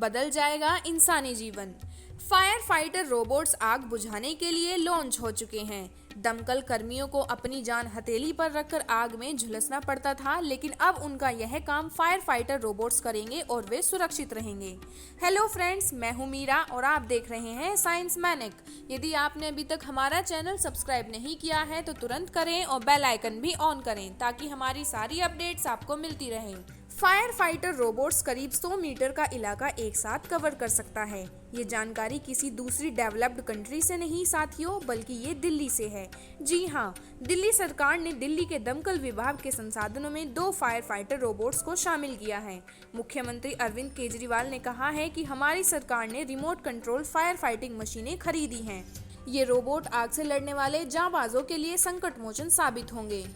बदल जाएगा इंसानी जीवन। फायर फाइटर रोबोट्स आग बुझाने के लिए लॉन्च हो चुके हैं। दमकल कर्मियों को अपनी जान हथेली पर रखकर आग में झुलसना पड़ता था, लेकिन अब उनका यह काम फायर फाइटर रोबोट्स करेंगे और वे सुरक्षित रहेंगे। हेलो फ्रेंड्स, मैं हूं मीरा और आप देख रहे हैं साइंस मैनिक। यदि आपने अभी तक हमारा चैनल सब्सक्राइब नहीं किया है तो तुरंत करें और बेल आइकन भी ऑन करें ताकि हमारी सारी अपडेट्स आपको मिलती रहें। फायर फाइटर रोबोट्स करीब 100 मीटर का इलाका एक साथ कवर कर सकता है। ये जानकारी किसी दूसरी डेवलप्ड कंट्री से नहीं साथियों, बल्कि ये दिल्ली से है। जी हाँ, दिल्ली सरकार ने दिल्ली के दमकल विभाग के संसाधनों में 2 फायर फाइटर रोबोट्स को शामिल किया है। मुख्यमंत्री अरविंद केजरीवाल ने कहा है कि हमारी सरकार ने रिमोट कंट्रोल फायर फाइटिंग मशीनें खरीदी हैं। ये रोबोट आग से लड़ने वाले जांबाजों के लिए संकट मोचन साबित होंगे।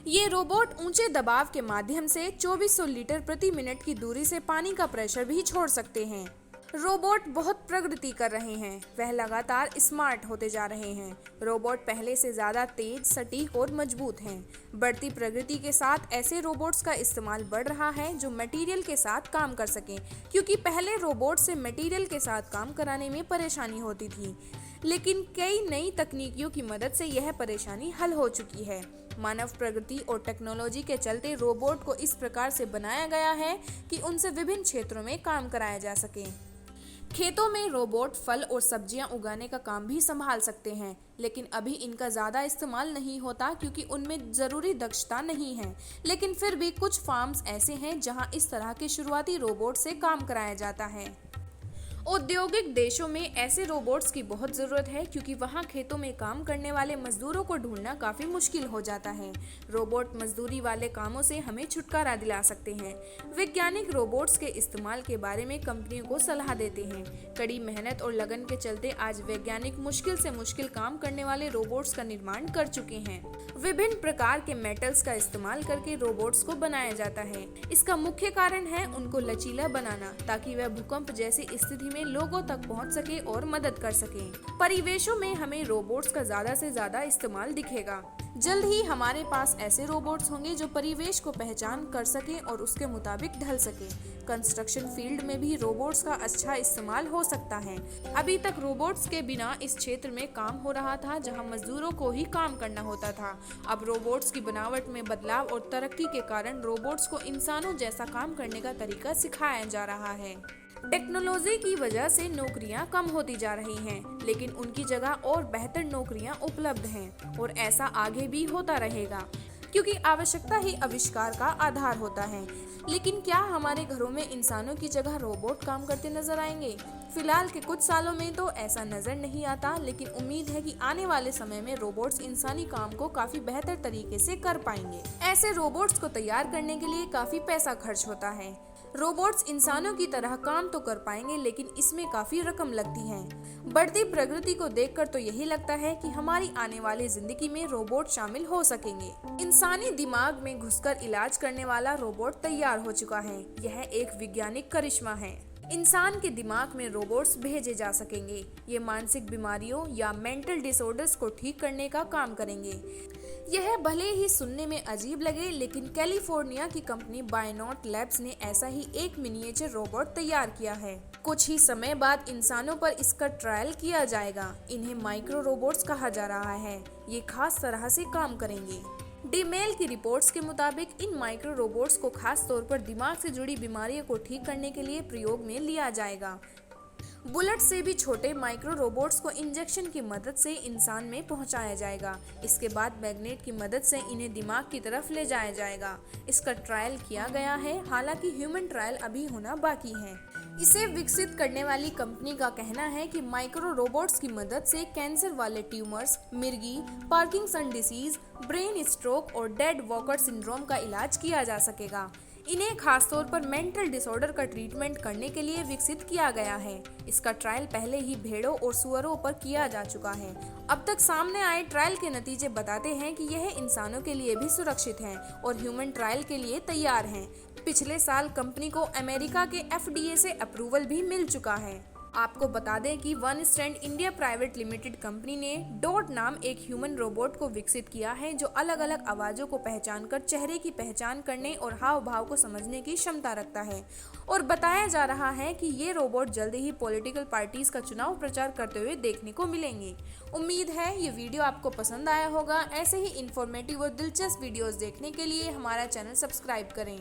ये रोबोट ऊंचे दबाव के माध्यम से 2400 लीटर प्रति मिनट की दूरी से पानी का प्रेशर भी छोड़ सकते हैं। रोबोट बहुत प्रगति कर रहे हैं, वह लगातार स्मार्ट होते जा रहे हैं। रोबोट पहले से ज्यादा तेज, सटीक और मजबूत हैं। बढ़ती प्रगति के साथ ऐसे रोबोट्स का इस्तेमाल बढ़ रहा है जो मटेरियल के साथ काम कर सकें, क्योंकि पहले रोबोट से मटेरियल के साथ काम कराने में परेशानी होती थी, लेकिन कई नई तकनीकियों की मदद से यह परेशानी हल हो चुकी है। मानव प्रगति और टेक्नोलॉजी के चलते रोबोट को इस प्रकार से बनाया गया है कि उनसे विभिन्न क्षेत्रों में काम कराया जा सके। खेतों में रोबोट फल और सब्जियां उगाने का काम भी संभाल सकते हैं, लेकिन अभी इनका ज़्यादा इस्तेमाल नहीं होता क्योंकि उनमें ज़रूरी दक्षता नहीं है। लेकिन फिर भी कुछ फार्म्स ऐसे हैं जहां इस तरह के शुरुआती रोबोट से काम कराया जाता है। औद्योगिक देशों में ऐसे रोबोट्स की बहुत ज़रूरत है क्योंकि वहाँ खेतों में काम करने वाले मजदूरों को ढूंढना काफ़ी मुश्किल हो जाता है। रोबोट मजदूरी वाले कामों से हमें छुटकारा दिला सकते हैं। वैज्ञानिक रोबोट्स के इस्तेमाल के बारे में कंपनियों को सलाह देते हैं। कड़ी मेहनत और लगन के चलते आज वैज्ञानिक मुश्किल से मुश्किल काम करने वाले रोबोट्स का निर्माण कर चुके हैं। विभिन्न प्रकार के मेटल्स का इस्तेमाल करके रोबोट्स को बनाया जाता है। इसका मुख्य कारण है उनको लचीला बनाना, ताकि वह भूकंप जैसी स्थिति में लोगों तक पहुंच सके और मदद कर सके। परिवेशों में हमें रोबोट्स का ज्यादा से ज्यादा इस्तेमाल दिखेगा। जल्द ही हमारे पास ऐसे रोबोट्स होंगे जो परिवेश को पहचान कर सके और उसके मुताबिक ढल सके। कंस्ट्रक्शन फील्ड में भी रोबोट्स का अच्छा इस्तेमाल हो सकता है। अभी तक रोबोट्स के बिना इस क्षेत्र में काम हो रहा था जहां मजदूरों को ही काम करना होता था। अब रोबोट्स की बनावट में बदलाव और तरक्की के कारण रोबोट्स को इंसानों जैसा काम करने का तरीका सिखाया जा रहा है। टेक्नोलॉजी की वजह से नौकरियां कम होती जा रही हैं, लेकिन उनकी जगह और बेहतर नौकरियां उपलब्ध हैं और ऐसा आगे भी होता रहेगा, क्योंकि आवश्यकता ही आविष्कार का आधार होता है। लेकिन क्या हमारे घरों में इंसानों की जगह रोबोट काम करते नजर आएंगे? फिलहाल के कुछ सालों में तो ऐसा नजर नहीं आता, लेकिन उम्मीद है कि आने वाले समय में रोबोट्स इंसानी काम को काफी बेहतर तरीके से कर पाएंगे। ऐसे रोबोट्स को तैयार करने के लिए काफी पैसा खर्च होता है। रोबोट्स इंसानों की तरह काम तो कर पाएंगे, लेकिन इसमें काफी रकम लगती है। बढ़ती प्रगति को देखकर तो यही लगता है कि हमारी आने वाली जिंदगी में रोबोट शामिल हो सकेंगे। इंसानी दिमाग में घुसकर इलाज करने वाला रोबोट तैयार हो चुका है। यह एक वैज्ञानिक करिश्मा है। इंसान के दिमाग में रोबोट्स भेजे जा सकेंगे। ये मानसिक बीमारियों या मेंटल डिसऑर्डर्स को ठीक करने का काम करेंगे। यह भले ही सुनने में अजीब लगे, लेकिन कैलिफोर्निया की कंपनी बायनोट लैब्स ने ऐसा ही एक मिनिएचर रोबोट तैयार किया है। कुछ ही समय बाद इंसानों पर इसका ट्रायल किया जाएगा। इन्हें माइक्रो रोबोट्स कहा जा रहा है। ये खास तरह से काम करेंगे। डीमेल की रिपोर्ट्स के मुताबिक इन माइक्रो रोबोट्स को खास तौर पर दिमाग से जुड़ी बीमारियों को ठीक करने के लिए प्रयोग में लिया जाएगा। बुलेट से भी छोटे माइक्रो रोबोट्स को इंजेक्शन की मदद से इंसान में पहुंचाया जाएगा। इसके बाद मैग्नेट की मदद से इन्हें दिमाग की तरफ ले जाया जाएगा। इसका ट्रायल किया गया है, हालांकि ह्यूमन ट्रायल अभी होना बाकी है। इसे विकसित करने वाली कंपनी का कहना है कि माइक्रो रोबोट्स की मदद से कैंसर वाले ट्यूमर्स, मिर्गी, पार्किंसन डिसीज, ब्रेन स्ट्रोक और डेड वॉकर सिंड्रोम का इलाज किया जा सकेगा। इन्हें खासतौर पर मेंटल डिसऑर्डर का ट्रीटमेंट करने के लिए विकसित किया गया है। इसका ट्रायल पहले ही भेड़ों और सुअरों पर किया जा चुका है। अब तक सामने आए ट्रायल के नतीजे बताते हैं कि यह इंसानों के लिए भी सुरक्षित है और ह्यूमन ट्रायल के लिए तैयार हैं। पिछले साल कंपनी को अमेरिका के FDA से अप्रूवल भी मिल चुका है। आपको बता दें कि one stand India private limited company ने डॉट नाम एक ह्यूमन रोबोट को विकसित किया है जो अलग अलग आवाज़ों को पहचानकर चेहरे की पहचान करने और हाव भाव को समझने की क्षमता रखता है। और बताया जा रहा है कि ये रोबोट जल्द ही पॉलिटिकल पार्टीज का चुनाव प्रचार करते हुए देखने को मिलेंगे। उम्मीद है ये वीडियो आपको पसंद आया होगा। ऐसे ही इंफॉर्मेटिव और दिलचस्प वीडियोस देखने के लिए हमारा चैनल सब्सक्राइब करें।